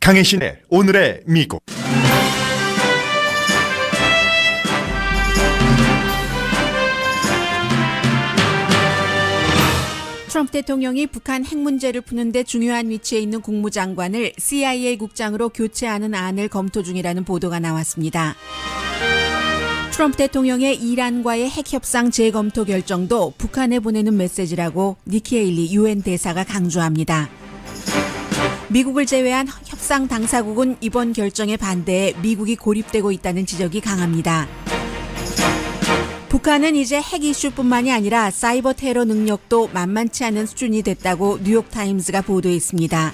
강혜신의 오늘의 미국. 트럼프 대통령이 북한 핵 문제를 푸는데 중요한 위치에 있는 국무장관을 CIA 국장으로 교체하는 안을 검토 중이라는 보도가 나왔습니다. 트럼프 대통령의 이란과의 핵 협상 재검토 결정도 북한에 보내는 메시지라고 니키 헤일리 UN 대사가 강조합니다. 미국을 제외한 협상 당사국은 이번 결정에 반대해 미국이 고립되고 있다는 지적이 강합니다. 북한은 이제 핵 이슈뿐만이 아니라 사이버 테러 능력도 만만치 않은 수준이 됐다고 뉴욕타임스가 보도했습니다.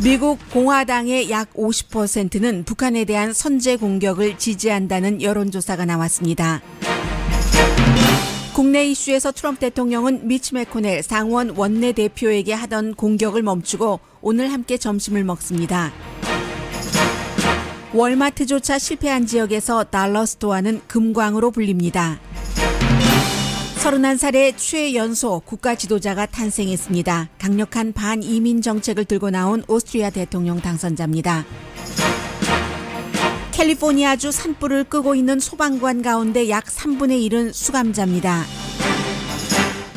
미국 공화당의 약 50%는 북한에 대한 선제 공격을 지지한다는 여론조사가 나왔습니다. 국내 이슈에서 트럼프 대통령은 미치 매코넬 상원 원내대표에게 하던 공격을 멈추고 오늘 함께 점심을 먹습니다. 월마트조차 실패한 지역에서 달러스토어는 금광으로 불립니다. 31살의 최연소 국가 지도자가 탄생했습니다. 강력한 반이민 정책을 들고 나온 오스트리아 대통령 당선자입니다. 캘리포니아주 산불을 끄고 있는 소방관 가운데 약 3분의 1은 수감자입니다.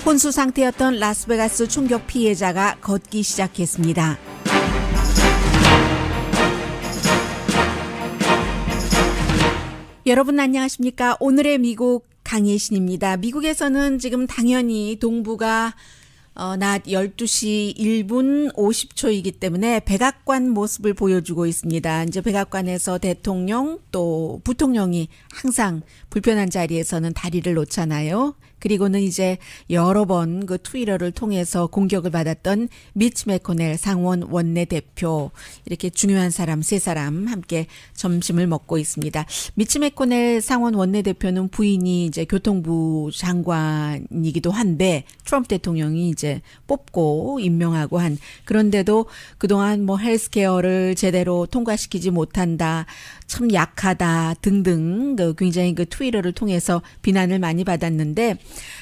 혼수 상태였던 라스베가스 총격 피해자가 걷기 시작했습니다. 여러분 안녕하십니까? 오늘의 미국 강혜신입니다. 미국에서는 지금 당연히 동부가 낮 12시 1분 50초이기 때문에 백악관 모습을 보여주고 있습니다. 이제 백악관에서 대통령 또 부통령이 항상 불편한 자리에서는 다리를 놓잖아요. 그리고는 이제 여러 번 그 트위터를 통해서 공격을 받았던 미치 매코넬 상원 원내대표, 이렇게 중요한 사람 세 사람 함께 점심을 먹고 있습니다. 미치 매코넬 상원 원내대표는 부인이 이제 교통부 장관이기도 한데 트럼프 대통령이 이제 뽑고 임명하고 한, 그런데도 그동안 뭐 헬스케어를 제대로 통과시키지 못한다, 참 약하다 등등 굉장히 그 트위터를 통해서 비난을 많이 받았는데,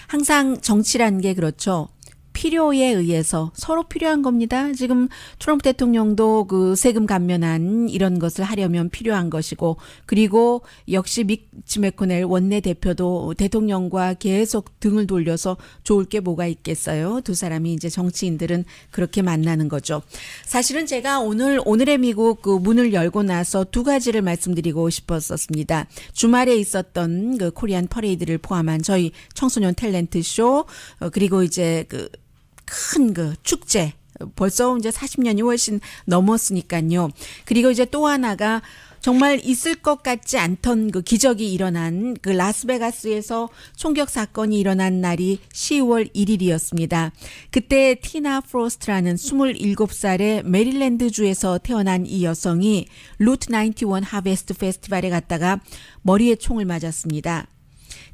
항상 정치란 게 그렇죠. 필요에 의해서 서로 필요한 겁니다. 지금 트럼프 대통령도 그 세금 감면안 이런 것을 하려면 필요한 것이고, 그리고 역시 미치 매코넬 원내대표도 대통령과 계속 등을 돌려서 좋을 게 뭐가 있겠어요. 두 사람이 이제 정치인들은 그렇게 만나는 거죠. 사실은 제가 오늘의 미국 그 문을 열고 나서 두 가지를 말씀드리고 싶었었습니다. 주말에 있었던 그 코리안 퍼레이드를 포함한 저희 청소년 탤런트 쇼, 그리고 이제 큰 축제, 벌써 이제 40년이 훨씬 넘었으니까요. 그리고 이제 또 하나가 정말 있을 것 같지 않던 그 기적이 일어난 그 라스베가스에서 총격 사건이 일어난 날이 10월 1일이었습니다. 그때 티나 프로스트라는 27살의 메릴랜드주에서 태어난 이 여성이 루트 91 하베스트 페스티벌에 갔다가 머리에 총을 맞았습니다.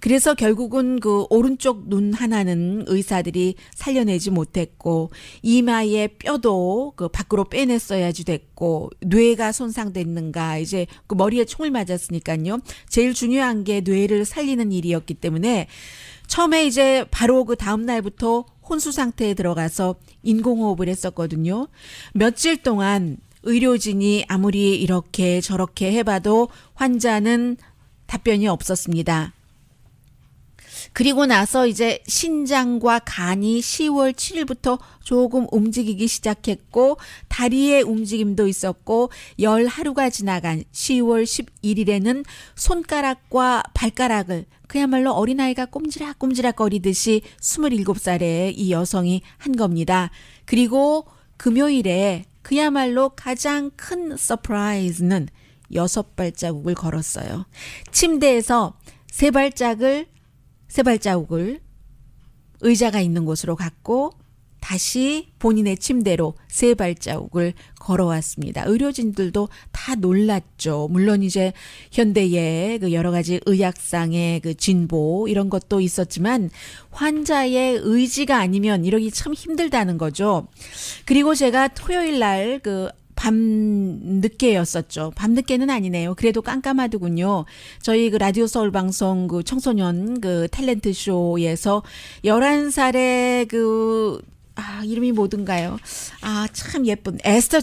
그래서 결국은 그 오른쪽 눈 하나는 의사들이 살려내지 못했고, 이마의 뼈도 그 밖으로 빼냈어야지 됐고, 뇌가 손상됐는가, 이제 그 머리에 총을 맞았으니까요. 제일 중요한 게 뇌를 살리는 일이었기 때문에 처음에 이제 바로 그 다음 날부터 혼수 상태에 들어가서 인공호흡을 했었거든요. 며칠 동안 의료진이 아무리 이렇게 저렇게 해봐도 환자는 답변이 없었습니다. 그리고 나서 이제 신장과 간이 10월 7일부터 조금 움직이기 시작했고, 다리의 움직임도 있었고, 열 하루가 지나간 10월 11일에는 손가락과 발가락을 그야말로 어린아이가 꼼지락꼼지락 거리듯이 27살의 이 여성이 한 겁니다. 그리고 금요일에 그야말로 가장 큰 서프라이즈는 6발자국을 걸었어요. 침대에서 세 발자국을 의자가 있는 곳으로 갔고 다시 본인의 침대로 세 발자국을 걸어왔습니다. 의료진들도 다 놀랐죠. 물론 이제 현대의 그 여러 가지 의학상의 그 진보 이런 것도 있었지만 환자의 의지가 아니면 이러기 참 힘들다는 거죠. 그리고 제가 토요일 날 밤늦게였었죠. 밤늦게는 아니네요. 그래도 깜깜하더군요. 저희 그 라디오 서울 방송 그 청소년 그 탤런트 쇼에서 11살의 이름이 뭐든가요? 참 예쁜 에스터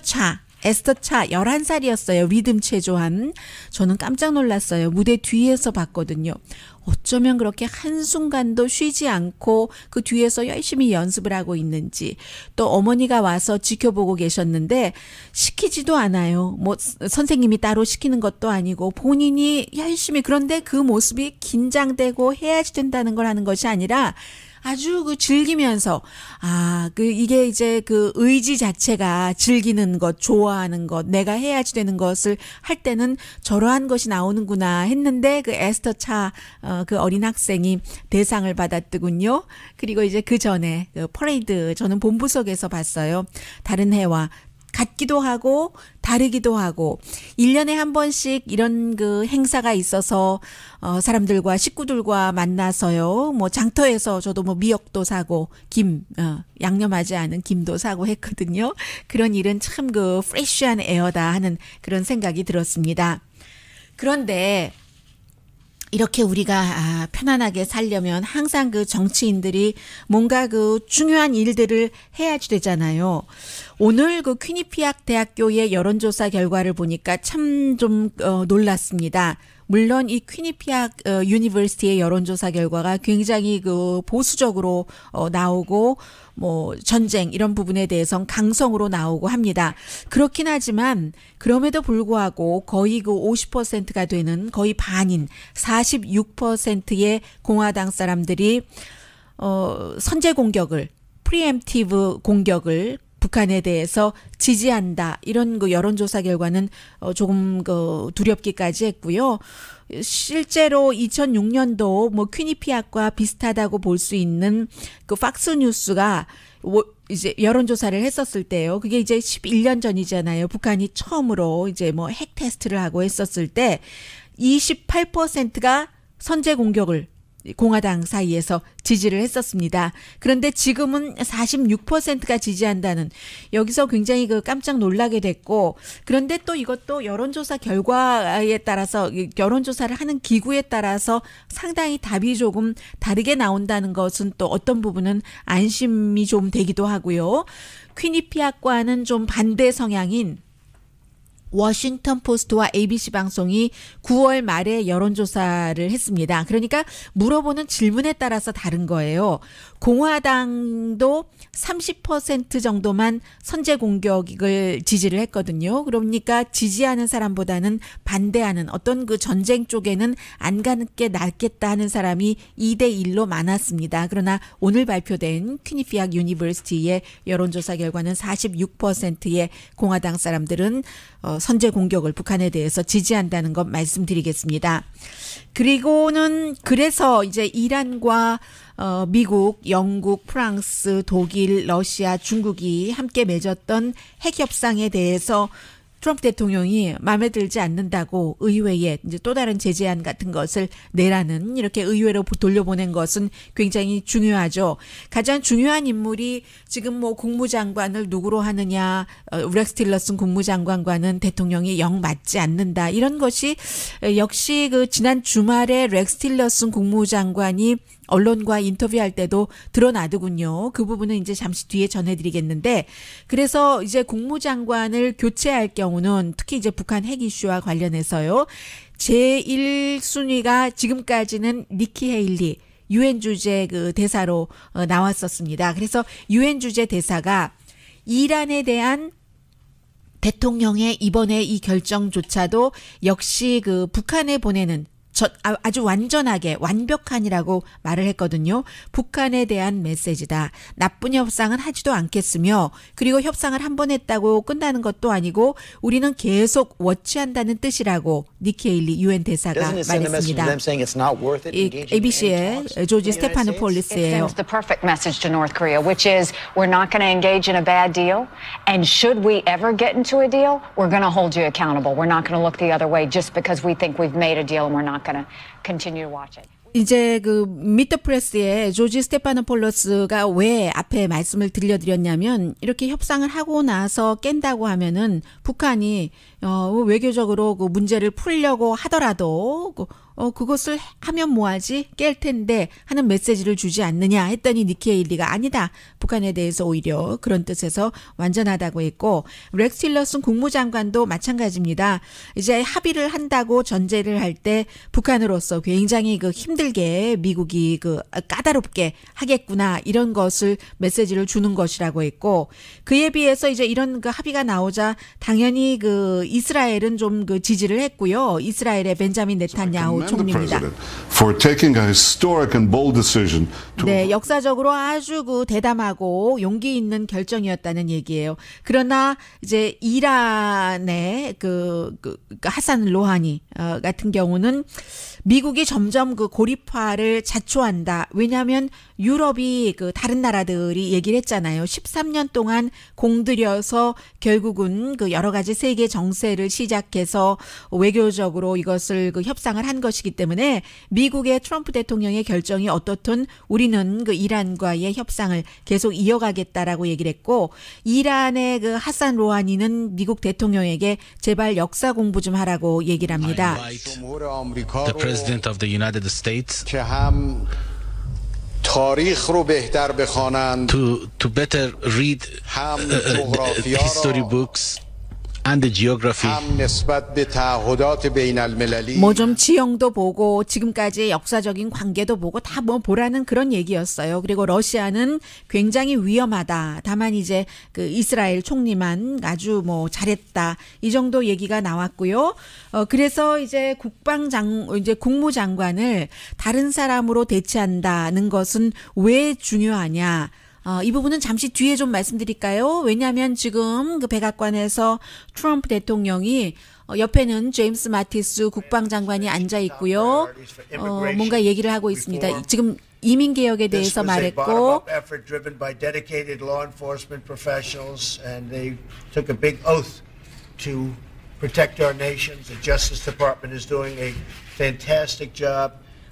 에스터 차 11살이었어요. 리듬 체조한. 저는 깜짝 놀랐어요. 무대 뒤에서 봤거든요. 어쩌면 그렇게 한순간도 쉬지 않고 그 뒤에서 열심히 연습을 하고 있는지, 또 어머니가 와서 지켜보고 계셨는데 시키지도 않아요. 뭐 선생님이 따로 시키는 것도 아니고 본인이 열심히, 그런데 그 모습이 긴장되고 해야지 된다는 걸 하는 것이 아니라 아주 그 즐기면서, 이게 이제 그 의지 자체가 즐기는 것, 좋아하는 것, 내가 해야지 되는 것을 할 때는 저러한 것이 나오는구나 했는데, 그 에스터 차, 그 어린 학생이 대상을 받았더군요. 그리고 이제 그 전에 그 퍼레이드, 저는 본부석에서 봤어요. 다른 해와 같기도 하고 다르기도 하고 1년에 한 번씩 이런 그 행사가 있어서 사람들과 식구들과 만나서요. 뭐 장터에서 저도 뭐 미역도 사고 양념하지 않은 김도 사고 했거든요. 그런 일은 참 그 프레쉬한 에어다 하는 그런 생각이 들었습니다. 그런데 이렇게 우리가 편안하게 살려면 항상 그 정치인들이 뭔가 그 중요한 일들을 해야지 되잖아요. 오늘 그 퀴니피악 대학교의 여론조사 결과를 보니까 참 좀 놀랐습니다. 물론 이 퀴니피악 유니버시티의 여론조사 결과가 굉장히 그 보수적으로 나오고 뭐 전쟁 이런 부분에 대해서는 강성으로 나오고 합니다. 그렇긴 하지만 그럼에도 불구하고 거의 그 50%가 되는, 거의 반인 46%의 공화당 사람들이 선제 공격을, 프리엠티브 공격을 북한에 대해서 지지한다. 이런 그 여론조사 결과는 조금 그 두렵기까지 했고요. 실제로 2006년도 뭐 퀴니피악과 비슷하다고 볼 수 있는 그 팍스 뉴스가 이제 여론조사를 했었을 때요. 그게 이제 11년 전이잖아요. 북한이 처음으로 이제 뭐 핵 테스트를 하고 했었을 때 28%가 선제 공격을 공화당 사이에서 지지를 했었습니다. 그런데 지금은 46%가 지지한다는, 여기서 굉장히 그 깜짝 놀라게 됐고, 그런데 또 이것도 여론조사 결과에 따라서, 여론조사를 하는 기구에 따라서 상당히 답이 조금 다르게 나온다는 것은 또 어떤 부분은 안심이 좀 되기도 하고요. 퀴니피악과는 좀 반대 성향인 워싱턴 포스트와 ABC 방송이 9월 말에 여론조사를 했습니다. 그러니까 물어보는 질문에 따라서 다른 거예요. 공화당도 30% 정도만 선제 공격을 지지를 했거든요. 그러니까 지지하는 사람보다는 반대하는, 어떤 그 전쟁 쪽에는 안 가는 게 낫겠다 하는 사람이 2대1로 많았습니다. 그러나 오늘 발표된 퀴니피악 유니버시티의 여론조사 결과는 46%의 공화당 사람들은 선제 공격을 북한에 대해서 지지한다는 것 말씀드리겠습니다. 그리고는 그래서 이제 이란과 미국, 영국, 프랑스, 독일, 러시아, 중국이 함께 맺었던 핵 협상에 대해서 트럼프 대통령이 마음에 들지 않는다고 의회에 이제 또 다른 제재안 같은 것을 내라는, 이렇게 의회로 돌려보낸 것은 굉장히 중요하죠. 가장 중요한 인물이 지금 뭐 국무장관을 누구로 하느냐, 렉스 틸러슨 국무장관과는 대통령이 영 맞지 않는다. 이런 것이 역시 그 지난 주말에 렉스 틸러슨 국무장관이 언론과 인터뷰할 때도 드러나더군요. 그 부분은 이제 잠시 뒤에 전해드리겠는데, 그래서 이제 국무장관을 교체할 경우는 특히 이제 북한 핵 이슈와 관련해서요, 제1순위가 지금까지는 니키 헤일리 유엔 주재 그 대사로 나왔었습니다. 그래서 유엔 주재 대사가 이란에 대한 대통령의 이번에 이 결정조차도 역시 그 북한에 보내는 아주 완전하게 완벽한이라고 말을 했거든요. 북한에 대한 메시지다. 나쁜 협상은 하지도 않겠으며, 그리고 협상을 한 번 했다고 끝나는 것도 아니고 우리는 계속 워치한다는 뜻이라고 니키 헤일리 유엔 대사가 말했습니다. ABC의 조지 스테파노폴리스예요. It sends the perfect message to North Korea, which is we're not going to engage in a bad deal, and should we ever get into a deal, we're going to hold you accountable. We're not going to look the other way just because we think we've made a deal and we're not going to continue to watch it. 이제 그 미터 프레스의 조지 스테파노폴로스가 왜 앞에 말씀을 들려드렸냐면, 이렇게 협상을 하고 나서 깬다고 하면은 북한이 외교적으로 그 문제를 풀려고 하더라도 그것을 하면 뭐하지? 깰 텐데 하는 메시지를 주지 않느냐 했더니 니키 헤일리가 아니다. 북한에 대해서 오히려 그런 뜻에서 완전하다고 했고 렉스 틸러슨 국무장관도 마찬가지입니다. 이제 합의를 한다고 전제를 할 때 북한으로서 굉장히 그 힘들게 미국이 그 까다롭게 하겠구나 이런 것을 메시지를 주는 것이라고 했고 그에 비해서 이제 이런 그 합의가 나오자 당연히 그 이스라엘은 좀 그 지지를 했고요. 이스라엘의 벤자민 네탄야후 총리입니다. 네, 역사적으로 아주 그 대담하고 용기 있는 결정이었다는 얘기예요. 그러나 이제 이란의 그 하산 로하니 같은 경우는 미국이 점점 그 고립화를 자초한다. 왜냐하면 유럽이 그 다른 나라들이 얘기를 했잖아요. 13년 동안 공들여서 결국은 그 여러 가지 세계 정세를 시작해서 외교적으로 이것을 그 협상을 한 것이기 때문에 미국의 트럼프 대통령의 결정이 어떻든 우리는 그 이란과의 협상을 계속 이어가겠다라고 얘기를 했고 이란의 그 하산 로하니는 미국 대통령에게 제발 역사 공부 좀 하라고 얘기를 합니다. The President of the United States to better read the history books and the geography. 뭐 좀 지형도 보고 지금까지의 역사적인 관계도 보고 다 뭐 보라는 그런 얘기였어요. 그리고 러시아는 굉장히 위험하다. 다만 이제 그 이스라엘 총리만 아주 뭐 잘했다. 이 정도 얘기가 나왔고요. 그래서 이제 국무장관을 다른 사람으로 대체한다는 것은 왜 중요하냐? 이 부분은 잠시 뒤에 좀 말씀드릴까요? 왜냐하면 지금 그 백악관에서 트럼프 대통령이 옆에는 제임스 마티스 국방장관이 앉아 있고요. 뭔가 얘기를 하고 있습니다. 지금 이민 개혁에 대해서 말했고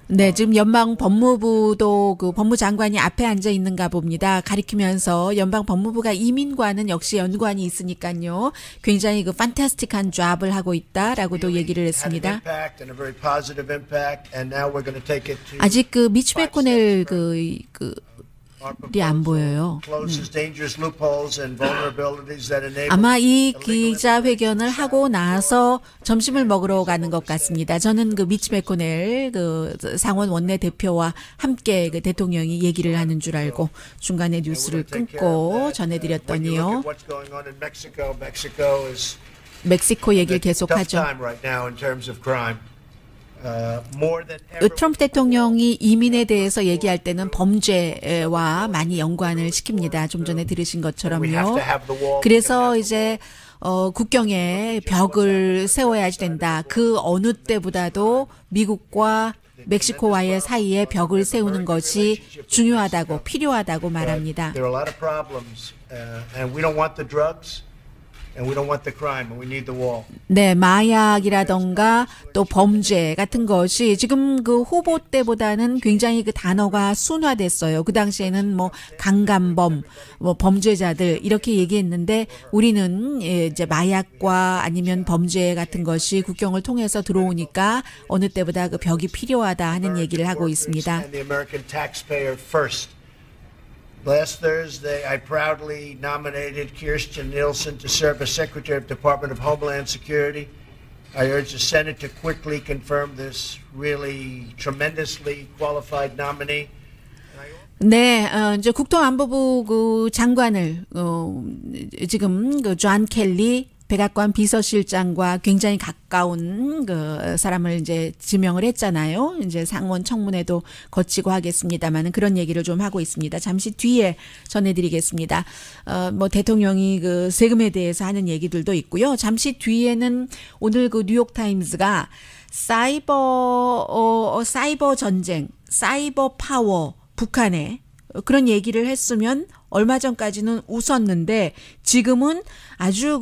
네, 지금 연방 법무부도 그 법무장관이 앞에 앉아 있는가 봅니다. 가리키면서 연방 법무부가 이민과는 역시 연관이 있으니까요. 굉장히 그 판타스틱한 잡을 하고 있다라고도 얘기를 했습니다. 아직 그 미치 매코넬 이 안 보여요. 아마 이 기자회견을 하고 나서 점심을 먹으러 가는 것 같습니다. 저는 그 미치 매코넬 그 상원 원내대표와 함께 그 대통령이 얘기를 하는 줄 알고 중간에 뉴스를 끊고 전해드렸더니요. 멕시코 얘기를 계속하죠. 트럼프 대통령이 이민에 대해서 얘기할 때는 범죄와 많이 연관을 시킵니다. 좀 전에 들으신 것처럼요. 그래서 이제 국경에 벽을 세워야 된다. 그 어느 때보다도 미국과 멕시코와의 사이에 벽을 세우는 것이 중요하다고 필요하다고 말합니다. 네, 마약이라던가 또 범죄 같은 것이 지금 그 후보 때보다는 굉장히 그 단어가 순화됐어요. 그 당시에는 뭐 강간범, 뭐 범죄자들 이렇게 얘기했는데 우리는 이제 마약과 아니면 범죄 같은 것이 국경을 통해서 들어오니까 어느 때보다 그 벽이 필요하다 하는 얘기를 하고 있습니다. Last Thursday, I proudly nominated Kirstjen Nielsen to serve as Secretary of the Department of Homeland Security. I urge the Senate to quickly confirm this really tremendously qualified nominee. 네, 이제 국토안보부 그 장관을 지금 그 존 켈리 백악관 비서실장과 굉장히 가까운 그 사람을 이제 지명을 했잖아요. 이제 상원 청문회도 거치고 하겠습니다만은 그런 얘기를 좀 하고 있습니다. 잠시 뒤에 전해드리겠습니다. 뭐 대통령이 그 세금에 대해서 하는 얘기들도 있고요. 잠시 뒤에는 오늘 그 뉴욕 타임즈가 사이버 전쟁, 사이버 파워 북한에 그런 얘기를 했으면 얼마 전까지는 웃었는데 지금은 아주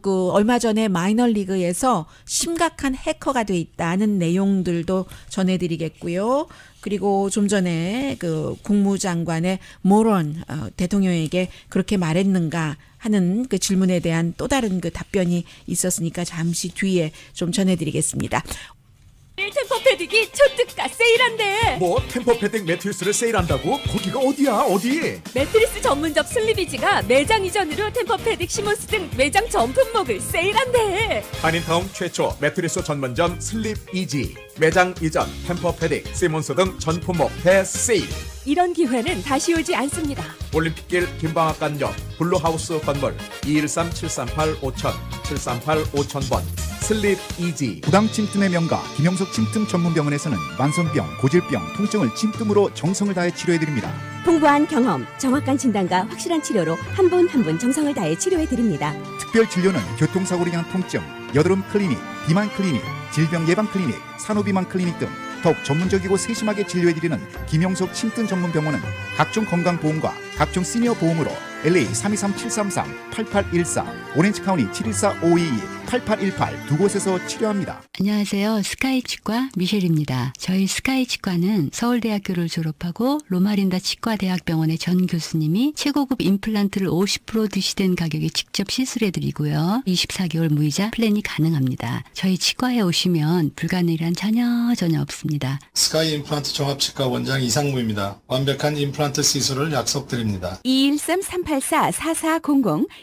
그 얼마 전에 마이너리그에서 심각한 해커가 돼 있다는 내용들도 전해드리겠고요. 그리고 좀 전에 그 국무장관의 모런 대통령에게 그렇게 말했는가 하는 그 질문에 대한 또 다른 그 답변이 있었으니까 잠시 뒤에 좀 전해드리겠습니다. 특보 템퍼패딩이 초특가 세일한대. 뭐 템퍼패딩 매트리스를 세일한다고? 거기가 어디야? 어디? 매트리스 전문점 슬립이지가 매장 이전으로 템퍼패딩, 시몬스 등 매장 전품목을 세일한대. 한인타운 최초 매트리스 전문점 슬립이지. 매장 이전 템퍼패딩, 시몬스 등 전품목 대세일. 이런 기회는 다시 오지 않습니다. 올림픽길 김방앗간 옆 블루하우스 건물 213-738-5000 738-5000번 슬립이지. 부당 침tum의 명가 김영석 침tum 전문병원에서는 만성병, 고질병, 통증을 침tum으로 정성을 다해 치료해드립니다. 풍부한 경험, 정확한 진단과 확실한 치료로 한 분 한 분 정성을 다해 치료해드립니다. 특별 진료는 교통사고로 인한 통증, 여드름 클리닉, 비만 클리닉, 질병 예방 클리닉, 산후비만 클리닉 등 더욱 전문적이고 세심하게 진료해드리는 김영석 침tum 전문병원은 각종 건강보험과 각종 시니어 보험으로 LA 323-733-8814, 오렌지카운티 714-522-8818 두 곳에서 치료합니다. 안녕하세요. 스카이치과 미셸입니다. 저희 스카이치과는 서울대학교를 졸업하고 로마린다 치과대학병원의 전 교수님이 최고급 임플란트를 50% 드시된 가격에 직접 시술해드리고요. 24개월 무이자 플랜이 가능합니다. 저희 치과에 오시면 불가능이란 전혀 없습니다. 스카이 임플란트 종합치과 원장 이상무입니다. 완벽한 임플란트 시술을 약속드립니다. 213-384-4400,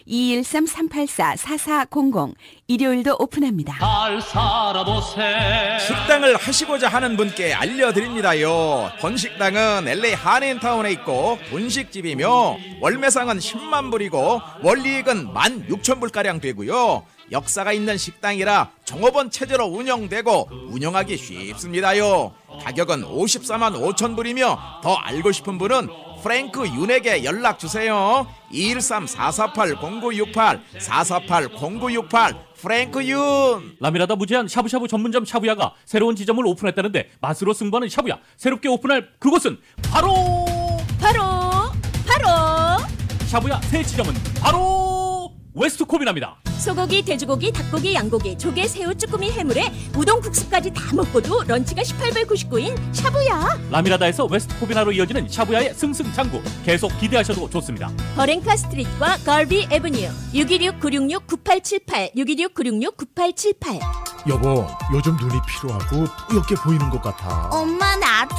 213-384-4400 일요일도 오픈합니다. 잘 살아보세. 식당을 하시고자 하는 분께 알려드립니다요. 본식당은 LA 한인타운에 있고 분식집이며 월매상은 10만 불이고 원리익은 16,000불가량 되고요. 역사가 있는 식당이라 종업원 체제로 운영되고 운영하기 쉽습니다요. 가격은 54만 5천 불이며 더 알고 싶은 분은 프랭크 윤에게 연락주세요. 213-448-0968 448-0968 프랭크 윤. 라미라다 무제한 샤브샤브 전문점 샤브야가 새로운 지점을 오픈했다는데 맛으로 승부하는 샤브야, 새롭게 오픈할 그곳은 바로 샤브야 새 지점은 바로 웨스트코비나입니다. 소고기, 돼지고기, 닭고기, 양고기, 조개, 새우, 쭈꾸미, 해물에 우동, 국수까지 다 먹고도 런치가 18불 99인 샤브야. 라미라다에서 웨스트코비나로 이어지는 샤브야의 승승장구 계속 기대하셔도 좋습니다. 버랭카 스트리트과 걸비 에브뉴 626-966-9878 626-966-9878. 여보, 요즘 눈이 피로하고 뿌옇게 보이는 것 같아. 엄마 나도.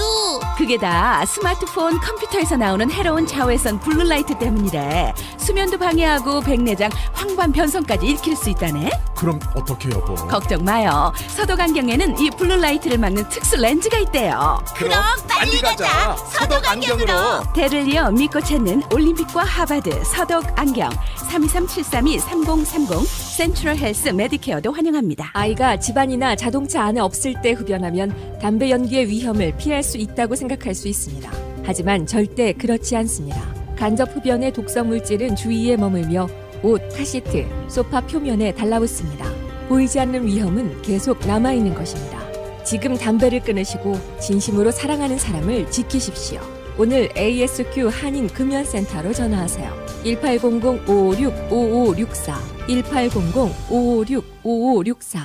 그게 다 스마트폰, 컴퓨터에서 나오는 해로운 자외선 블루라이트 때문이래. 수면도 방해하고 백내장, 황반 변성까지 일으킬 수 있다네. 그럼 어떻게 여보? 걱정 마요. 서독 안경에는 이 블루라이트를 막는 특수 렌즈가 있대요. 그럼 빨리 가자. 서독 안경으로. 대를 이어 믿고 찾는 올림픽과 하버드 서독 안경 323-732-3030 센트럴 헬스 메디케어도 환영합니다. 아이가 집안이나 자동차 안에 없을 때 흡연하면 담배 연기의 위험을 피할 수 있다고 생각할 수 있습니다. 하지만 절대 그렇지 않습니다. 간접 흡연의 독성 물질은 주위에 머물며 옷, 카시트, 소파 표면에 달라붙습니다. 보이지 않는 위험은 계속 남아있는 것입니다. 지금 담배를 끊으시고 진심으로 사랑하는 사람을 지키십시오. 오늘 ASQ 한인금연센터로 전화하세요. 1800-556-5564 1800-556-5564.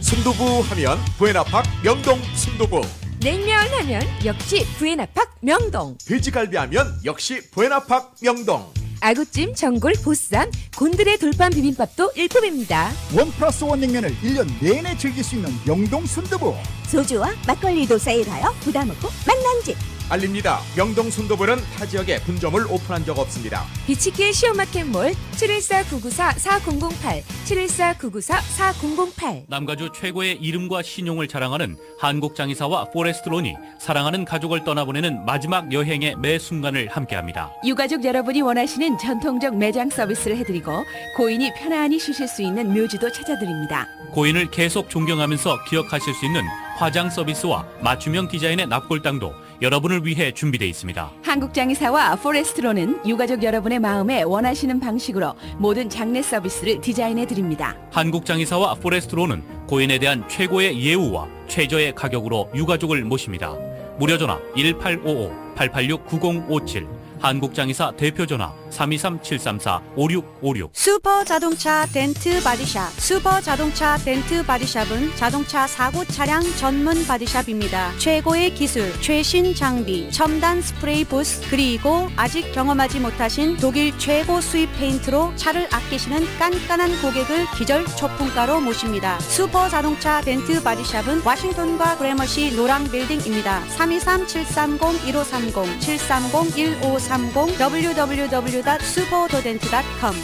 순두부 하면 부에나팍 명동 순두부. 냉면 하면 역시 부에나팍 명동. 돼지갈비 하면 역시 부에나팍 명동. 아구찜, 전골, 보쌈, 곤드레 돌판 비빔밥도 일품입니다. 1+1 냉면을 1년 내내 즐길 수 있는 명동 순두부. 소주와 막걸리도 세일하여 부담 없고 만난 집. 알립니다. 명동 순두부는 타 지역에 분점을 오픈한 적 없습니다. 비치길 시어마켓몰 714-994-4008 714-994-4008. 남가주 최고의 이름과 신용을 자랑하는 한국장의사와 포레스트론이 사랑하는 가족을 떠나보내는 마지막 여행의 매 순간을 함께합니다. 유가족 여러분이 원하시는 전통적 매장 서비스를 해드리고 고인이 편안히 쉬실 수 있는 묘지도 찾아드립니다. 고인을 계속 존경하면서 기억하실 수 있는 화장 서비스와 맞춤형 디자인의 납골당도 여러분을 위해 준비되어 있습니다. 한국장의사와 포레스트로는 유가족 여러분의 마음에 원하시는 방식으로 모든 장례 서비스를 디자인해드립니다. 한국장의사와 포레스트로는 고인에 대한 최고의 예우와 최저의 가격으로 유가족을 모십니다. 무료 전화 1855-886-9057 한국장의사 대표 전화 323-734-5656. 슈퍼 자동차 덴트 바디샵. 슈퍼 자동차 덴트 바디샵은 자동차 사고 차량 전문 바디샵입니다. 최고의 기술, 최신 장비, 첨단 스프레이 부스, 그리고 아직 경험하지 못하신 독일 최고 수입 페인트로 차를 아끼시는 깐깐한 고객을 기절 초품가로 모십니다. 슈퍼 자동차 덴트 바디샵은 워싱턴과 그래머시 노랑 빌딩입니다. 323-730-1530, 730-1530, www.superdodent.com.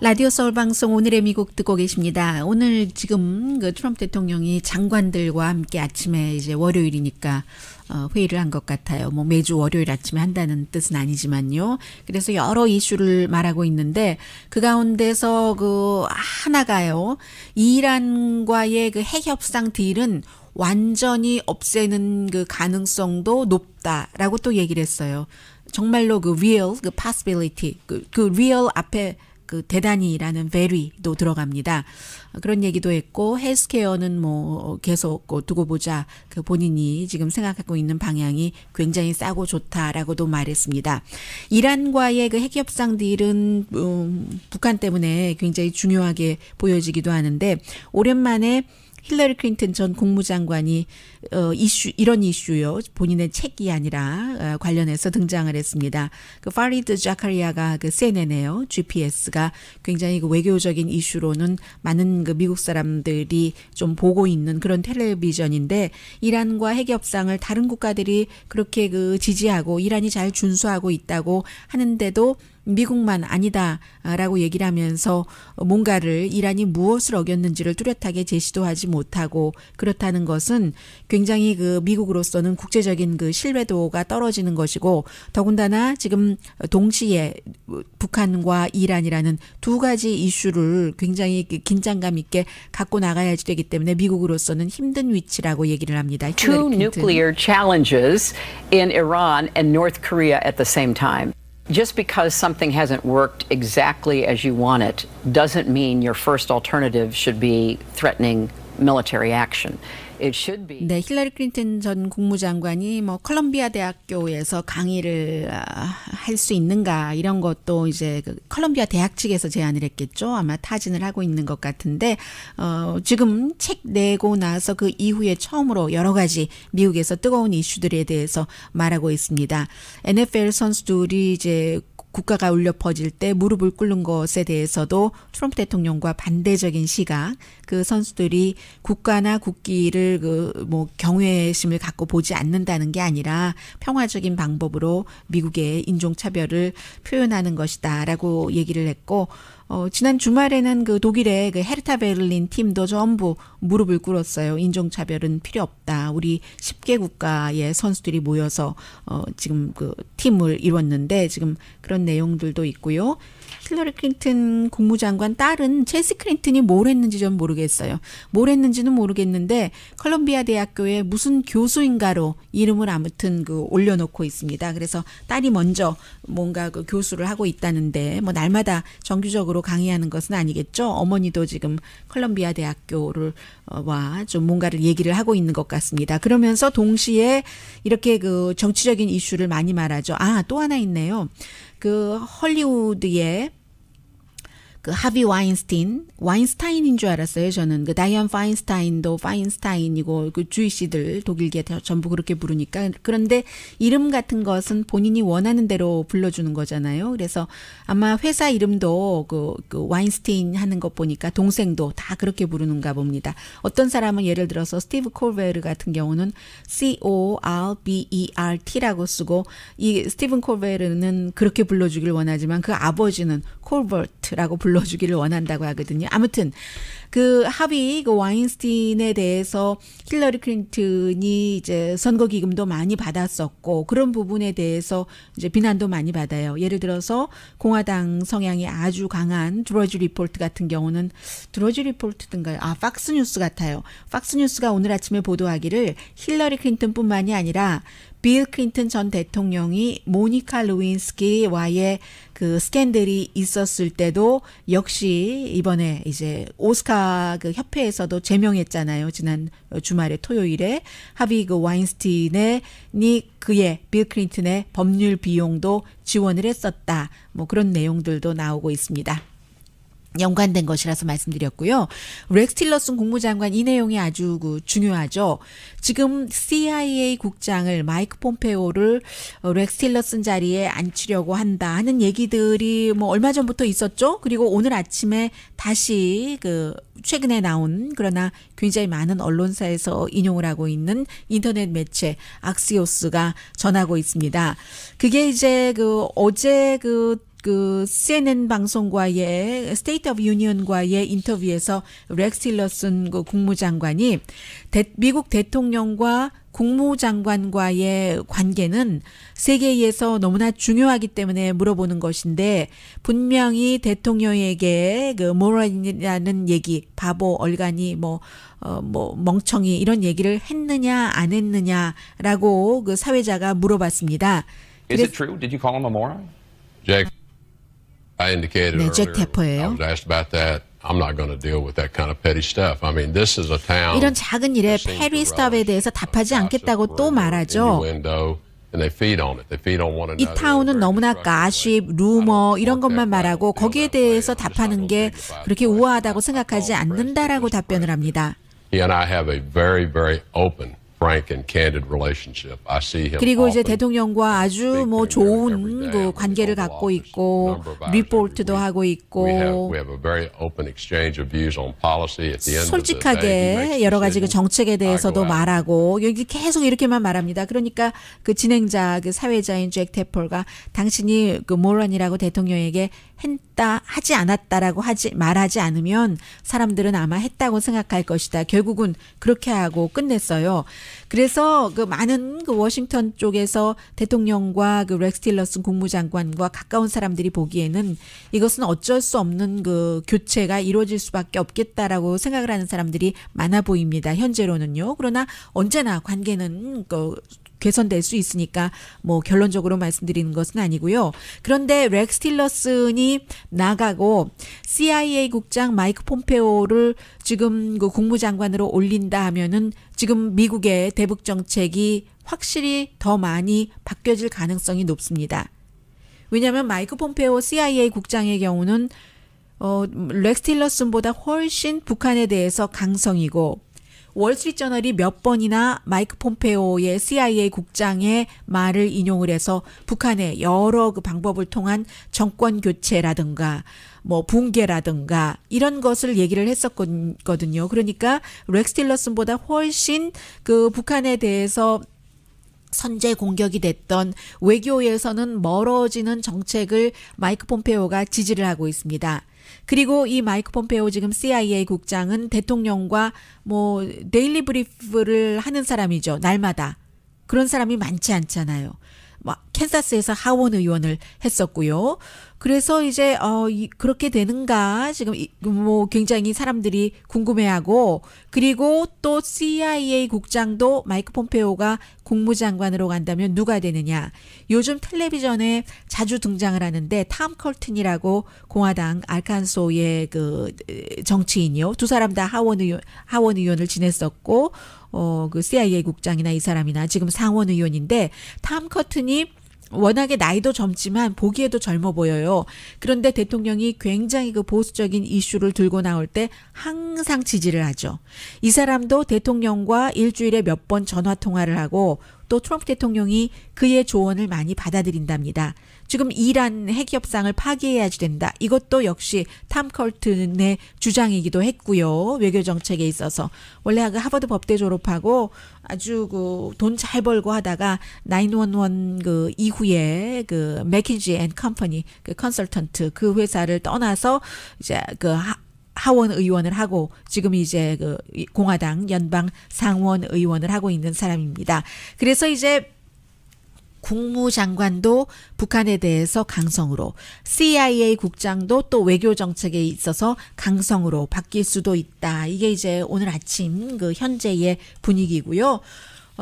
라디오 서울 방송 오늘의 미국 듣고 계십니다. 오늘 지금 그 트럼프 대통령이 장관들과 함께 아침에 이제 월요일이니까 회의를 한 것 같아요. 뭐 매주 월요일 아침에 한다는 뜻은 아니지만요. 그래서 여러 이슈를 말하고 있는데 그 가운데서 그 하나가요. 이란과의 그 핵 협상 딜은 완전히 없애는 그 가능성도 높다라고 또 얘기를 했어요. 정말로 그 real, 그 possibility, 그 real 앞에 그 대단히라는 very도 들어갑니다. 그런 얘기도 했고 헬스케어는 뭐 계속 두고 보자. 그 본인이 지금 생각하고 있는 방향이 굉장히 싸고 좋다라고도 말했습니다. 이란과의 그 핵 협상 딜은 북한 때문에 굉장히 중요하게 보여지기도 하는데 오랜만에 힐러리 클린턴 전 국무장관이 이런 이슈요. 본인의 책이 아니라 관련해서 등장을 했습니다. 그 파리드 자카리아가 그 CNN에요. GPS가 굉장히 그 외교적인 이슈로는 많은 그 미국 사람들이 좀 보고 있는 그런 텔레비전인데 이란과 핵 협상을 다른 국가들이 그렇게 그 지지하고 이란이 잘 준수하고 있다고 하는데도 미국만 아니다라고 얘기를 하면서 뭔가를 이란이 무엇을 어겼는지를 뚜렷하게 제시도 하지 못하고 그렇다는 것은 굉장히 그 미국으로서는 국제적인 그 신뢰도가 떨어지는 것이고 더군다나 지금 동시에 북한과 이란이라는 두 가지 이슈를 굉장히 긴장감 있게 갖고 나가야지 되기 때문에 미국으로서는 힘든 위치라고 얘기를 합니다. Two nuclear challenges in Iran and North Korea at the same time. Just because something hasn't worked exactly as you want it doesn't mean your first alternative should be threatening military action. It should be. 네, 힐러리 클린턴 전 국무장관이 뭐 컬럼비아 대학교에서 강의를 할 수 있는가 이런 것도 이제 그 컬럼비아 대학 측에서 제안을 했겠죠. 아마 타진을 하고 있는 것 같은데 지금 책 내고 나서 그 이후에 처음으로 여러 가지 미국에서 뜨거운 이슈들에 대해서 말하고 있습니다. NFL 선수들이 이제 국가가 울려 퍼질 때 무릎을 꿇는 것에 대해서도 트럼프 대통령과 반대적인 시각, 그 선수들이 국가나 국기를 그 뭐 경외심을 갖고 보지 않는다는 게 아니라 평화적인 방법으로 미국의 인종차별을 표현하는 것이다라고 얘기를 했고 지난 주말에는 그 독일의 그 헤르타 베를린 팀도 전부 무릎을 꿇었어요. 인종차별은 필요 없다. 우리 10개 국가의 선수들이 모여서 지금 그 팀을 이뤘는데 지금 그런 내용들도 있고요. 힐러리 클린턴 국무장관 딸은 체시 클린턴이 뭘 했는지 전 모르겠어요. 뭘 했는지는 모르겠는데 컬럼비아 대학교에 무슨 교수인가로 이름을 아무튼 그 올려놓고 있습니다. 그래서 딸이 먼저 뭔가 그 교수를 하고 있다는데 뭐 날마다 정규적으로 강의하는 것은 아니겠죠. 어머니도 지금 컬럼비아 대학교를 와 좀 뭔가를 얘기를 하고 있는 것 같습니다. 그러면서 동시에 이렇게 그 정치적인 이슈를 많이 말하죠. 또 하나 있네요. 그 헐리우드의 그 하비 와인스타인인 줄 알았어요. 저는 그 다이안 파인스타인도 파인스타인이고 그 주이씨들 독일계 전부 그렇게 부르니까 그런데 이름 같은 것은 본인이 원하는 대로 불러주는 거잖아요. 그래서 아마 회사 이름도 그 와인스타인 하는 것 보니까 동생도 다 그렇게 부르는가 봅니다. 어떤 사람은 예를 들어서 스티브 콜베르 같은 경우는 CORBERT라고 쓰고 이 스티븐 콜베르는 그렇게 불러주길 원하지만 그 아버지는 콜버트라고 불러주기를 원한다고 하거든요. 아무튼 그 하비 그 와인스타인에 대해서 힐러리 클린턴이 이제 선거 기금도 많이 받았었고 그런 부분에 대해서 이제 비난도 많이 받아요. 예를 들어서 공화당 성향이 아주 강한 드러지 리포트 같은 경우는 드러지 리포트든가요? 팍스뉴스 같아요. 팍스뉴스가 오늘 아침에 보도하기를 힐러리 클린턴뿐만이 아니라 빌 클린턴 전 대통령이 모니카 루인스키와의 그 스캔들이 있었을 때도 역시 이번에 이제 오스카 그 협회에서도 제명했잖아요. 지난 주말에 토요일에 하비 그 와인스타인이 그의 빌 클린턴의 법률 비용도 지원을 했었다. 뭐 그런 내용들도 나오고 있습니다. 연관된 것이라서 말씀드렸고요. 렉스 틸러슨 국무장관 이 내용이 아주 중요하죠. 지금 CIA 국장을 마이크 폼페오를 렉스 틸러슨 자리에 앉히려고 한다 하는 얘기들이 뭐 얼마 전부터 있었죠. 그리고 오늘 아침에 다시 그 최근에 나온 그러나 굉장히 많은 언론사에서 인용을 하고 있는 인터넷 매체 악시오스가 전하고 있습니다. 그게 이제 그 어제 그 CNN 방송과의 스테이트 오브 유니언과의 인터뷰에서 렉스 틸러슨 그 국무장관이 미국 대통령과 국무장관과의 관계는 세계에서 너무나 중요하기 때문에 물어보는 것인데 분명히 대통령에게 그 모럴이라는 얘기, 바보, 얼간이 뭐 멍청이 이런 얘기를 했느냐 안 했느냐라고 그 사회자가 물어봤습니다. Is it true? Did you call him a moron? Jack, I indicated 네, 잭 earlier. 테퍼예요. I was asked about that. I'm not going to deal with that kind of petty stuff. I mean, this is a town. 이런 작은 일에 페리 스탑에 대해서 답하지 않겠다고 또 말하죠. 이 타운은 너무나 가십, 루머 이런 것만 말하고 거기에 대해서 답하는 게 그렇게 우아하다고 생각하지 않는다라고 답변을 합니다. He and I have a very, very open, frank and candid relationship. I see him. 그리고 이제 대통령과 아주 뭐 좋은 그 관계를 갖고 있고 리포트도 하고 있고 We have a very open exchange of views on policy. At the end of the day, he 솔직하게 makes 여러 가지 그 decisions. 정책에 대해서도 말하고 여기 계속 이렇게만 말합니다. 그러니까 그 진행자 그 사회자인 잭 테퍼가 당신이 그 모런이라고 대통령에게 했다 하지 않았다라고 말하지 않으면 사람들은 아마 했다고 생각할 것이다. 결국은 그렇게 하고 끝냈어요. 그래서 그 많은 그 워싱턴 쪽에서 대통령과 그 렉스 틸러슨 국무장관과 가까운 사람들이 보기에는 이것은 어쩔 수 없는 그 교체가 이루어질 수밖에 없겠다라고 생각을 하는 사람들이 많아 보입니다. 현재로는요. 그러나 언제나 관계는 그 개선될 수 있으니까 뭐 결론적으로 말씀드리는 것은 아니고요. 그런데 렉스 틸러슨이 나가고 CIA 국장 마이크 폼페오를 지금 그 국무장관으로 올린다 하면은 지금 미국의 대북 정책이 확실히 더 많이 바뀌어질 가능성이 높습니다. 왜냐하면 마이크 폼페오 CIA 국장의 경우는 렉스 틸러슨보다 훨씬 북한에 대해서 강성이고 월스트리트저널이 몇 번이나 마이크 폼페오의 CIA 국장의 말을 인용을 해서 북한의 여러 그 방법을 통한 정권 교체라든가 뭐 붕괴라든가 이런 것을 얘기를 했었거든요. 그러니까 렉스 틸러슨보다 훨씬 그 북한에 대해서 선제 공격이 됐던 외교에서는 멀어지는 정책을 마이크 폼페오가 지지를 하고 있습니다. 그리고 이 마이크 폼페오 지금 CIA 국장은 대통령과 뭐 데일리 브리프를 하는 사람이죠. 날마다. 그런 사람이 많지 않잖아요. 막 캔사스에서 하원 의원을 했었고요. 그래서 이제 그렇게 되는가 지금 뭐 굉장히 사람들이 궁금해하고 그리고 또 CIA 국장도 마이크 폼페오가 국무장관으로 간다면 누가 되느냐. 요즘 텔레비전에 자주 등장을 하는데 탐 컬튼이라고 공화당 알칸소의 그 정치인이요. 두 사람 다 하원 의원을 지냈었고 그 CIA 국장이나 이 사람이나 지금 상원 의원인데 탐 커튼이 워낙에 나이도 젊지만 보기에도 젊어 보여요. 그런데 대통령이 굉장히 그 보수적인 이슈를 들고 나올 때 항상 지지를 하죠. 이 사람도 대통령과 일주일에 몇 번 전화 통화를 하고 또 트럼프 대통령이 그의 조언을 많이 받아들인답니다. 지금 이란 핵 협상을 파기해야지 된다. 이것도 역시 탐 컬튼의 주장이기도 했고요. 외교 정책에 있어서 원래 하버드 법대 졸업하고 아주 그 돈 잘 벌고 하다가 911 그 이후에 그 맥킨지 앤 컴퍼니 그 컨설턴트 그 회사를 떠나서 이제 그 하원 의원을 하고 지금 이제 그 공화당 연방 상원 의원을 하고 있는 사람입니다. 그래서 이제 국무장관도 북한에 대해서 강성으로 CIA 국장도 또 외교 정책에 있어서 강성으로 바뀔 수도 있다. 이게 이제 오늘 아침 그 현재의 분위기고요.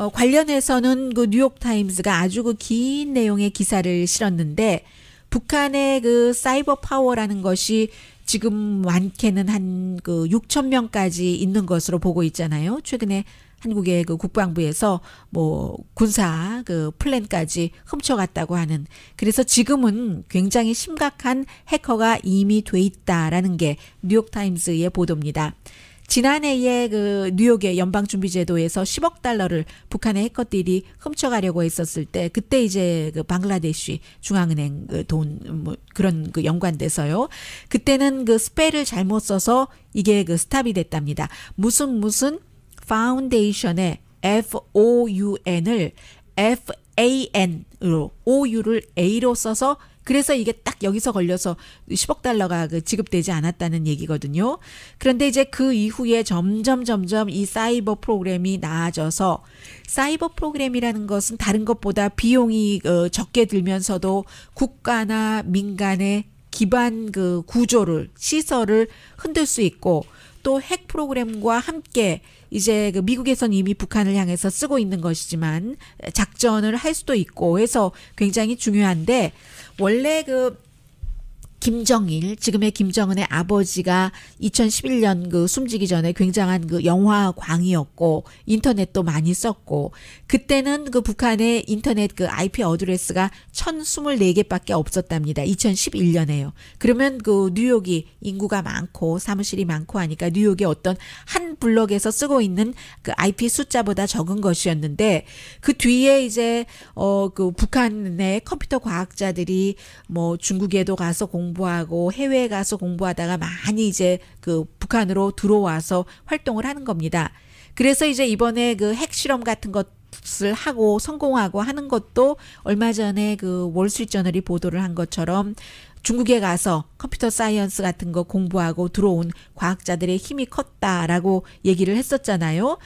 관련해서는 그 뉴욕타임스가 아주 그 긴 내용의 기사를 실었는데 북한의 그 사이버 파워라는 것이 지금 많게는 한 그 6천 명까지 있는 것으로 보고 있잖아요. 최근에 한국의 그 국방부에서 뭐 군사 그 플랜까지 훔쳐갔다고 하는. 그래서 지금은 굉장히 심각한 해커가 이미 돼 있다라는 게 뉴욕타임스의 보도입니다. 지난해에 그 뉴욕의 연방준비제도에서 10억 달러를 북한의 해커들이 훔쳐가려고 했었을 때 그때 이제 그 방글라데시 중앙은행 그 돈 뭐 그런 그 연관돼서요. 그때는 그 스펠을 잘못 써서 이게 그 스탑이 됐답니다. 무슨 파운데이션의 FOUN을 FAN으로 OU를 A로 써서 그래서 이게 딱 여기서 걸려서 10억 달러가 그 지급되지 않았다는 얘기거든요. 그런데 이제 그 이후에 점점 이 사이버 프로그램이 나아져서 사이버 프로그램이라는 것은 다른 것보다 비용이 적게 들면서도 국가나 민간의 기반 그 구조를 시설을 흔들 수 있고 또 핵 프로그램과 함께 이제 그 미국에선 이미 북한을 향해서 쓰고 있는 것이지만 작전을 할 수도 있고 해서 굉장히 중요한데 원래 그 김정일, 지금의 김정은의 아버지가 2011년 그 숨지기 전에 굉장한 그 영화광이었고 인터넷도 많이 썼고 그때는 그 북한의 인터넷 그 IP 어드레스가 1024개밖에 없었답니다. 2011년에요. 그러면 그 뉴욕이 인구가 많고 사무실이 많고 하니까 뉴욕의 어떤 한 블럭에서 쓰고 있는 그 IP 숫자보다 적은 것이었는데 그 뒤에 이제 그 북한의 컴퓨터 과학자들이 뭐 중국에도 가서 공부하고 해외에 가서 공부하다가 많이 이제 그 북한으로 들어와서 활동을 하는 겁니다. 그래서 이제 이번에 그 핵실험 같은 것을 하고 성공하고 하는 것도 얼마 전에 그 월스트리트저널이 보도를 한 것처럼 중국에 가서 컴퓨터 사이언스 같은 거 공부하고 들어온 과학자들의 힘이 컸다라고 얘기를 했었잖아요.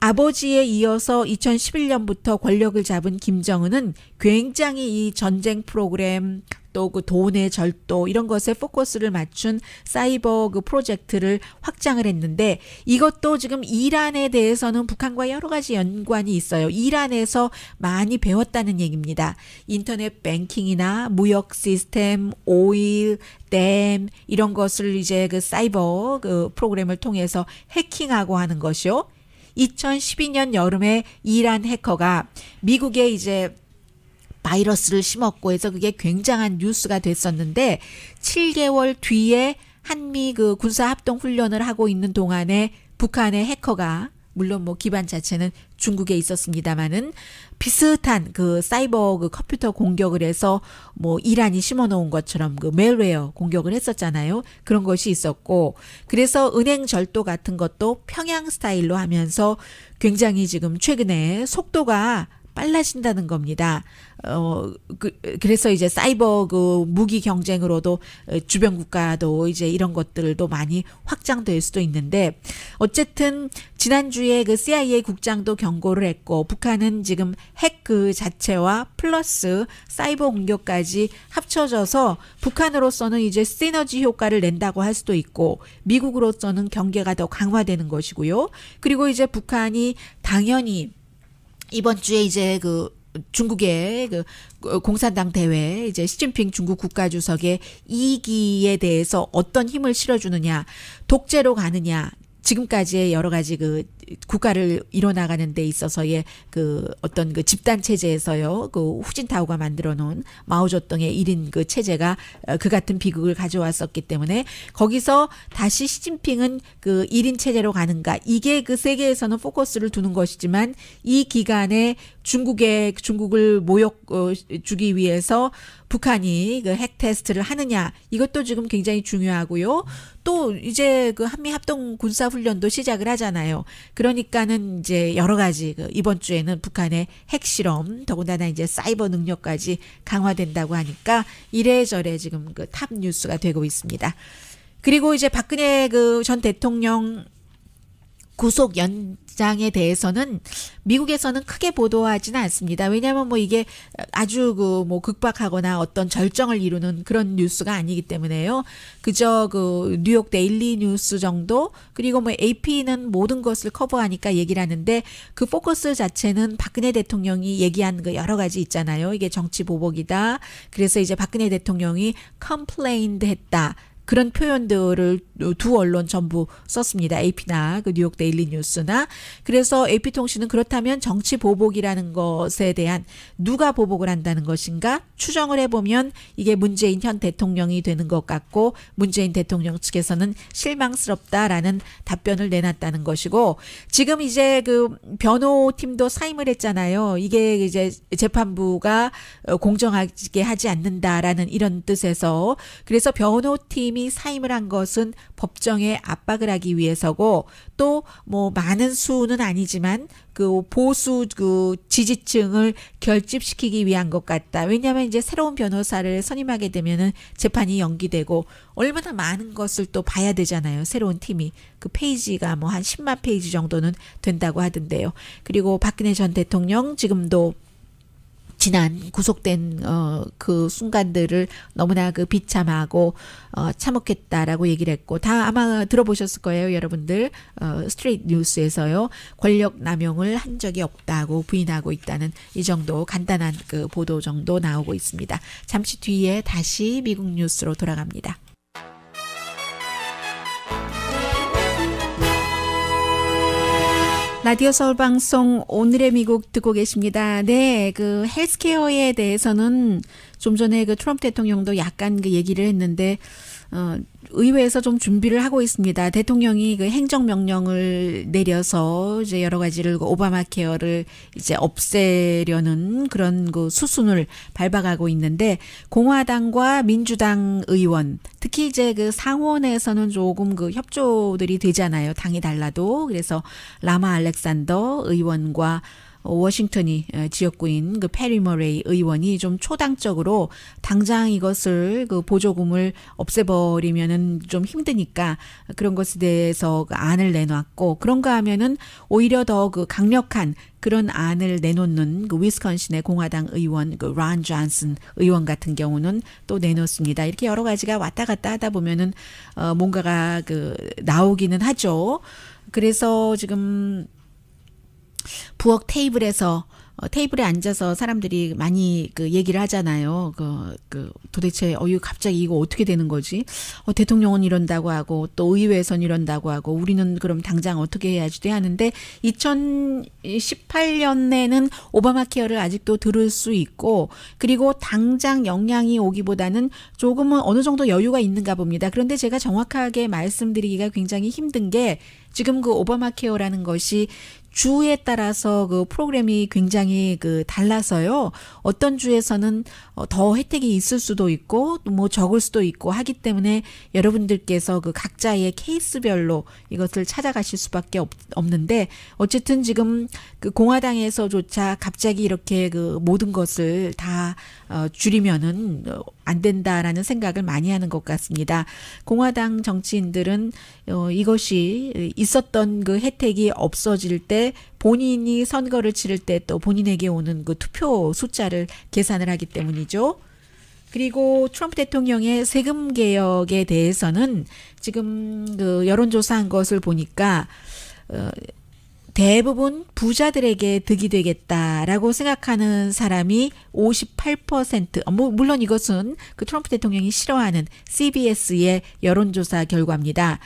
아버지에 이어서 2011년부터 권력을 잡은 김정은은 굉장히 이 전쟁 프로그램 또 그 돈의 절도 이런 것에 포커스를 맞춘 사이버 그 프로젝트를 확장을 했는데 이것도 지금 이란에 대해서는 북한과 여러 가지 연관이 있어요. 이란에서 많이 배웠다는 얘기입니다. 인터넷 뱅킹이나 무역 시스템, 오일, 댐 이런 것을 이제 그 사이버 그 프로그램을 통해서 해킹하고 하는 것이요. 2012년 여름에 이란 해커가 미국에 이제 바이러스를 심었고 해서 그게 굉장한 뉴스가 됐었는데 7개월 뒤에 한미 그 군사 합동 훈련을 하고 있는 동안에 북한의 해커가 물론 뭐 기반 자체는 중국에 있었습니다만은 비슷한 그 사이버 그 컴퓨터 공격을 해서 뭐 이란이 심어놓은 것처럼 그 멜웨어 공격을 했었잖아요. 그런 것이 있었고 그래서 은행 절도 같은 것도 평양 스타일로 하면서 굉장히 지금 최근에 속도가 빨라진다는 겁니다. 그래서 이제 사이버 그 무기 경쟁으로도 주변 국가도 이제 이런 것들도 많이 확장될 수도 있는데 어쨌든 지난주에 그 CIA 국장도 경고를 했고 북한은 지금 핵 그 자체와 플러스 사이버 공격까지 합쳐져서 북한으로서는 이제 시너지 효과를 낸다고 할 수도 있고 미국으로서는 경계가 더 강화되는 것이고요. 그리고 이제 북한이 당연히 이번 주에 이제 그 중국의 그 공산당 대회 이제 시진핑 중국 국가주석의 2기에 대해서 어떤 힘을 실어주느냐, 독재로 가느냐, 지금까지의 여러 가지 그 국가를 이뤄나가는 데 있어서의 그 어떤 그 집단 체제에서요, 그 후진타오가 만들어 놓은 마오쩌둥의 1인 그 체제가 그 같은 비극을 가져왔었기 때문에 거기서 다시 시진핑은 그 1인 체제로 가는가, 이게 그 세계에서는 포커스를 두는 것이지만 이 기간에 중국을 모욕 주기 위해서 북한이 그 핵 테스트를 하느냐, 이것도 지금 굉장히 중요하고요. 또 이제 그 한미 합동 군사 훈련도 시작을 하잖아요. 그러니까는 이제 여러 가지 그 이번 주에는 북한의 핵 실험, 더군다나 이제 사이버 능력까지 강화된다고 하니까 이래저래 지금 그 탑 뉴스가 되고 있습니다. 그리고 이제 박근혜 그 전 대통령 구속 연장에 대해서는 미국에서는 크게 보도하지는 않습니다. 왜냐하면 뭐 이게 아주 그 뭐 극박하거나 어떤 절정을 이루는 그런 뉴스가 아니기 때문에요. 그저 그 뉴욕 데일리 뉴스 정도, 그리고 뭐 AP는 모든 것을 커버하니까 얘기를 하는데 그 포커스 자체는 박근혜 대통령이 얘기한 그 여러 가지 있잖아요. 이게 정치 보복이다. 그래서 이제 박근혜 대통령이 complained 했다. 그런 표현들을 두 언론 전부 썼습니다. AP나 그 뉴욕 데일리 뉴스나. 그래서 AP통신은 그렇다면 정치 보복이라는 것에 대한 누가 보복을 한다는 것인가 추정을 해보면 이게 문재인 현 대통령이 되는 것 같고, 문재인 대통령 측에서는 실망스럽다라는 답변을 내놨다는 것이고, 지금 이제 그 변호팀도 사임을 했잖아요. 이게 이제 재판부가 공정하게 하지 않는다라는 이런 뜻에서, 그래서 변호팀이 사임을 한 것은 법정에 압박을 하기 위해서고, 또 뭐 많은 수는 아니지만 그 보수 그 지지층을 결집시키기 위한 것 같다. 왜냐하면 이제 새로운 변호사를 선임하게 되면은 재판이 연기되고 얼마나 많은 것을 또 봐야 되잖아요. 새로운 팀이. 그 페이지가 뭐 한 10만 페이지 정도는 된다고 하던데요. 그리고 박근혜 전 대통령 지금도 지난 구속된 그 순간들을 너무나 그 비참하고 참혹했다라고 얘기를 했고, 다 아마 들어보셨을 거예요, 여러분들. 스트레이트 뉴스에서요. 권력 남용을 한 적이 없다고 부인하고 있다는 이 정도 간단한 그 보도 정도 나오고 있습니다. 잠시 뒤에 다시 미국 뉴스로 돌아갑니다. 라디오 서울 방송 오늘의 미국 듣고 계십니다. 네, 그 헬스케어에 대해서는 좀 전에 그 트럼프 대통령도 약간 그 얘기를 했는데, 의회에서 좀 준비를 하고 있습니다. 대통령이 그 행정명령을 내려서 이제 여러 가지를 그 오바마 케어를 이제 없애려는 그런 그 수순을 밟아가고 있는데, 공화당과 민주당 의원, 특히 이제 그 상원에서는 조금 그 협조들이 되잖아요. 당이 달라도. 그래서 라마 알렉산더 의원과 워싱턴이 지역구인 그 페리 머레이 의원이 좀 초당적으로 당장 이것을 그 보조금을 없애버리면은 좀 힘드니까 그런 것에 대해서 그 안을 내놨고, 그런가 하면은 오히려 더 그 강력한 그런 안을 내놓는 그 위스콘신의 공화당 의원 그 론 존슨 의원 같은 경우는 또 내놓습니다. 이렇게 여러 가지가 왔다 갔다 하다 보면은 뭔가가 그 나오기는 하죠. 그래서 지금 부엌 테이블에 앉아서 사람들이 많이 그 얘기를 하잖아요. 그 도대체 갑자기 이거 어떻게 되는 거지? 대통령은 이런다고 하고 또 의회에선 이런다고 하고 우리는 그럼 당장 어떻게 해야지 돼 하는데, 2018년에는 오바마 케어를 아직도 들을 수 있고, 그리고 당장 영향이 오기보다는 조금은 어느 정도 여유가 있는가 봅니다. 그런데 제가 정확하게 말씀드리기가 굉장히 힘든 게, 지금 그 오바마 케어라는 것이 주에 따라서 그 프로그램이 굉장히 그 달라서요. 어떤 주에서는 더 혜택이 있을 수도 있고 뭐 적을 수도 있고 하기 때문에 여러분들께서 그 각자의 케이스별로 이것을 찾아가실 수밖에 없는데, 어쨌든 지금 그 공화당에서조차 갑자기 이렇게 그 모든 것을 다 줄이면은 안 된다라는 생각을 많이 하는 것 같습니다. 공화당 정치인들은 이것이 있었던 그 혜택이 없어질 때 본인이 선거를 치를 때 또 본인에게 오는 그 투표 숫자를 계산을 하기 때문이죠. 그리고 트럼프 대통령의 세금 개혁에 대해서는 지금 그 여론조사한 것을 보니까 대부분 부자들에게 득이 되겠다라고 생각하는 사람이 58%. 물론 이것은 그 트럼프 대통령이 싫어하는 CBS의 여론조사 결과입니다.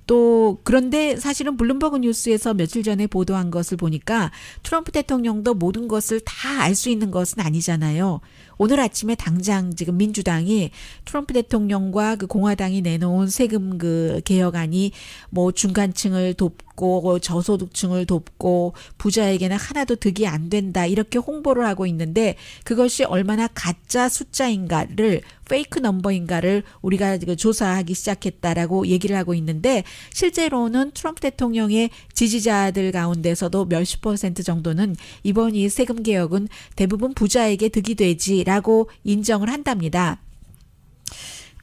또 그런데 사실은 블룸버그 뉴스에서 며칠 전에 보도한 것을 보니까 트럼프 대통령도 모든 것을 다 알 수 있는 것은 아니잖아요. 오늘 아침에 당장 지금 민주당이 트럼프 대통령과 그 공화당이 내놓은 세금 그 개혁안이 뭐 중간층을 돕고 저소득층을 돕고 부자에게는 하나도 득이 안 된다 이렇게 홍보를 하고 있는데, 그것이 얼마나 가짜 숫자인가를, 페이크 넘버인가를 우리가 조사하기 시작했다라고 얘기를 하고 있는데, 실제로는 트럼프 대통령의 지지자들 가운데서도 몇십 % 정도는 이번 이 세금 개혁은 대부분 부자에게 득이 되지라고 인정을 한답니다.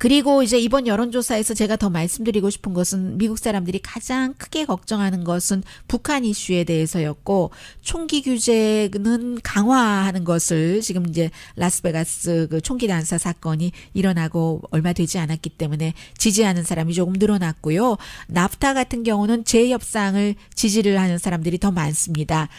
그리고 이제 이번 여론조사에서 제가 더 말씀드리고 싶은 것은 미국 사람들이 가장 크게 걱정하는 것은 북한 이슈에 대해서였고 총기 규제는 강화하는 것을 지금 이제 라스베가스 그 총기 난사 사건이 일어나고 얼마 되지 않았기 때문에 지지하는 사람이 조금 늘어났고요. 나프타 같은 경우는 재협상을 지지를 하는 사람들이 더 많습니다.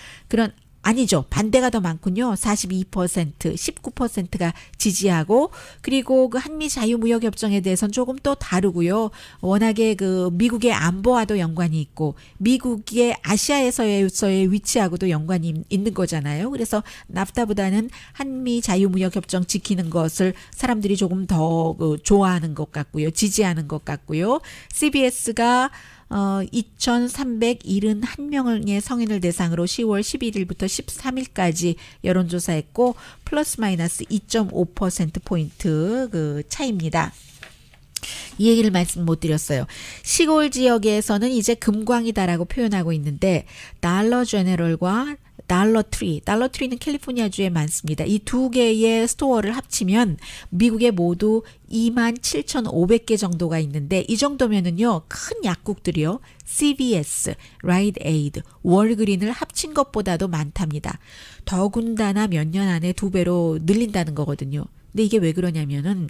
아니죠. 반대가 더 많군요. 42%, 19%가 지지하고 그리고 그 한미 자유무역협정에 대해서는 조금 또 다르고요. 워낙에 그 미국의 안보와도 연관이 있고 미국의 아시아에서의 위치하고도 연관이 있는 거잖아요. 그래서 나프타보다는 한미 자유무역협정 지키는 것을 사람들이 조금 더 좋아하는 것 같고요. 지지하는 것 같고요. CBS가 2,371명의 성인을 대상으로 10월 11일부터 13일까지 여론조사했고 플러스 마이너스 2.5%포인트 그 차이입니다. 이 얘기를 말씀 못 드렸어요. 시골 지역에서는 이제 금광이다라고 표현하고 있는데 달러 제너럴과 달러트리는 캘리포니아주에 많습니다. 이 두 개의 스토어를 합치면 미국에 모두 27,500개 정도가 있는데 이 정도면은요 큰 약국들이요 CVS, 라이트 에이드, 월그린을 합친 것보다도 많답니다. 더군다나 몇 년 안에 2배로 늘린다는 거거든요. 근데 이게 왜 그러냐면은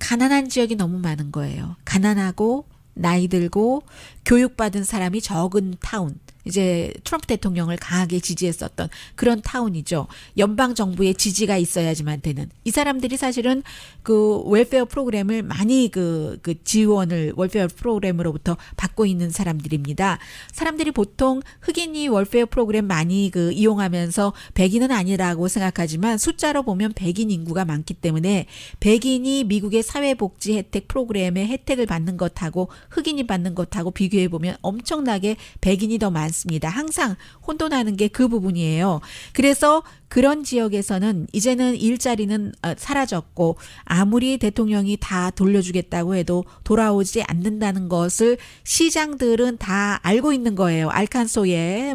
가난한 지역이 너무 많은 거예요. 가난하고 나이 들고 교육받은 사람이 적은 타운. 이제 트럼프 대통령을 강하게 지지했었던 그런 타운이죠. 연방 정부의 지지가 있어야지만 되는. 이 사람들이 사실은 그 웰페어 프로그램을 많이 그 지원을 웰페어 프로그램으로부터 받고 있는 사람들입니다. 사람들이 보통 흑인이 웰페어 프로그램 많이 그 이용하면서 백인은 아니라고 생각하지만 숫자로 보면 백인 인구가 많기 때문에 백인이 미국의 사회복지 혜택 프로그램의 혜택을 받는 것하고 흑인이 받는 것하고 비교해 보면 엄청나게 백인이 더 많습니다. 항상 혼돈하는 게 그 부분이에요. 그래서 그런 지역에서는 이제는 일자리는 사라졌고 아무리 대통령이 다 돌려주겠다고 해도 돌아오지 않는다는 것을 시장들은 다 알고 있는 거예요. 알칸소의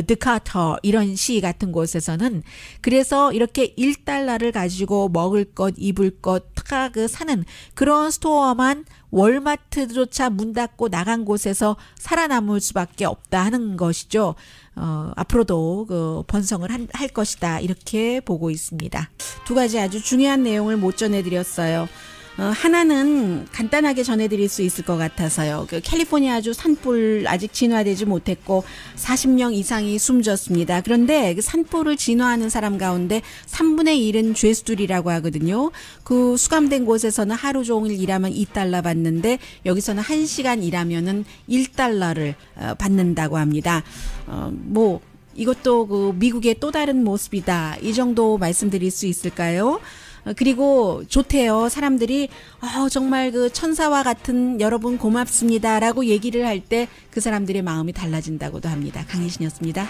드카터 이런 시 같은 곳에서는. 그래서 이렇게 1달러를 가지고 먹을 것, 입을 것 다 사는 그런 스토어만 월마트조차 문 닫고 나간 곳에서 살아남을 수밖에 없다 하는 것이죠. 앞으로도 그 번성을 할 것이다 이렇게 보고 있습니다. 두 가지 아주 중요한 내용을 못 전해드렸어요. 하나는 간단하게 전해드릴 수 있을 것 같아서요. 그 캘리포니아주 산불 아직 진화되지 못했고 40명 이상이 숨졌습니다. 그런데 그 산불을 진화하는 사람 가운데 3분의 1은 죄수들이라고 하거든요. 그 수감된 곳에서는 하루 종일 일하면 2달러 받는데 여기서는 1시간 일하면은 1달러를 받는다고 합니다. 이것도 그 미국의 또 다른 모습이다. 이 정도 말씀드릴 수 있을까요? 그리고 좋대요. 사람들이 정말 그 천사와 같은 여러분 고맙습니다라고 얘기를 할 때 그 사람들의 마음이 달라진다고도 합니다. 강혜신이었습니다.